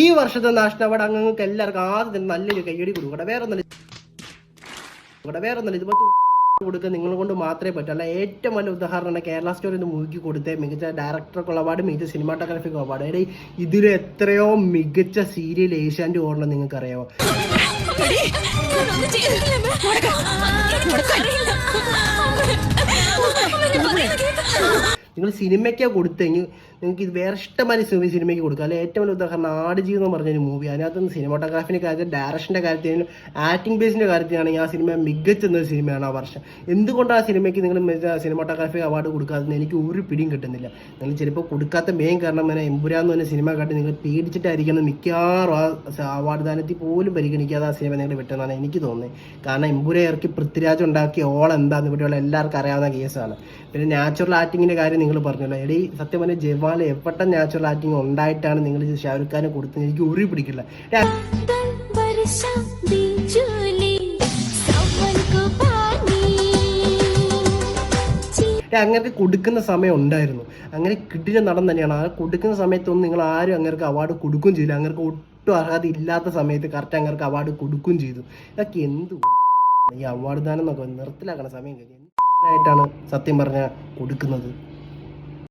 ഈ വർഷത്തെ national award അംഗങ്ങൾക്ക് എല്ലാവർക്കും ആദ്യം നല്ലൊരു കയ്യടി കൊടുക്കട്ടെ. വേറെ ഒന്നല്ല ഇതിപ്പോ കൊടുക്കുക നിങ്ങളെ കൊണ്ട് മാത്രമേ പറ്റൂ. അല്ല, ഏറ്റവും വലിയ ഉദാഹരണമാണ് കേരള സ്റ്റോറി മൂവിക്ക് കൊടുത്ത മികച്ച ഡയറക്ടർക്കുള്ള അവാർഡ്, മികച്ച സിനിമാറ്റോഗ്രാഫിക്ക് അവാർഡ്. എടേ, ഇതിൽ എത്രയോ മികച്ച സീരിയൽ ഏഷ്യാൻ്റെ ഓടണം നിങ്ങൾക്ക് അറിയാമോ? നിങ്ങൾ സിനിമയ്ക്കാ കൊടുത്തെങ്കിൽ നിങ്ങൾക്ക് ഇത് വേറെ ഇഷ്ടമായ സിനിമയ്ക്ക് കൊടുക്കുക. അല്ലെങ്കിൽ ഏറ്റവും വലിയ ഉദാഹരണം ആടുജീവിതം എന്ന് പറഞ്ഞൊരു മൂവി. അതിനകത്ത് സിനിമാറ്റോഗ്രാഫിൻ്റെ കാര്യത്തിൽ, ഡയറക്ഷൻ്റെ കാര്യത്തിലും ആക്ടിംഗ് ബേസിൻ്റെ കാര്യത്തിലാണെങ്കിൽ ആ സിനിമ മികച്ചെന്നൊരു സിനിമയാണ് ആ വർഷം. എന്തുകൊണ്ട് ആ സിനിമയ്ക്ക് നിങ്ങൾ സിനിമാറ്റോഗ്രാഫി അവാർഡ് കൊടുക്കാതെന്ന് എനിക്ക് ഒരു പിടിയും കിട്ടുന്നില്ല. നിങ്ങൾ ചിലപ്പോൾ കൊടുക്കാത്ത മെയിൻ കാരണം എമ്പുരാന്ന് പറഞ്ഞ സിനിമ കണ്ട് നിങ്ങൾ പേടിച്ചിട്ടായിരിക്കണം മിക്കവാറും ആ അവാർഡ് ദാനത്തിൽ പോലും പരിഗണിക്കാതെ ആ സിനിമ നിങ്ങൾ വിട്ടെന്നാണ് എനിക്ക് തോന്നുന്നത്. കാരണം എമ്പുര ഇറക്കി പൃഥ്വിരാജ് ഉണ്ടാക്കിയ ഓൾ എന്താണെന്ന് ഇവിടെയുള്ള എല്ലാവർക്കും അറിയാവുന്ന കേസാണ്. പിന്നെ നാച്ചുറൽ ആക്ടിങ്ങിൻ്റെ കാര്യം നിങ്ങൾ പറഞ്ഞല്ലോ. എടീ, സത്യം പറഞ്ഞാൽ ജവാൽ എവിടെ നാച്ചുറൽ ആക്ടിങ് ഉണ്ടായിട്ടാണ് നിങ്ങൾ ഷാരൂഖ് ഖാനെ കൊടുത്തത് എനിക്ക് ഒരു പിടിക്കില്ല. അങ്ങനെ കൊടുക്കുന്ന സമയം ഉണ്ടായിരുന്നു, അങ്ങനെ കിട്ടിയ നടൻ തന്നെയാണ്. ആ കൊടുക്കുന്ന സമയത്തൊന്നും നിങ്ങൾ ആരും അങ്ങനെ അവാർഡ് കൊടുക്കുകയും ചെയ്യില്ല. അങ്ങനെ ഒട്ടും അർഹത ഇല്ലാത്ത സമയത്ത് കറക്റ്റ് അങ്ങനെ അവാർഡ് കൊടുക്കുകയും ചെയ്തു. ഇതൊക്കെ എന്തു ഈ അവാർഡ് ദാനം എന്നൊക്കെ നിർത്തലാക്കണ സമയം കഴിഞ്ഞ് ആയിട്ടാണ് സത്യം പറഞ്ഞാൽ കൊടുക്കുന്നത്.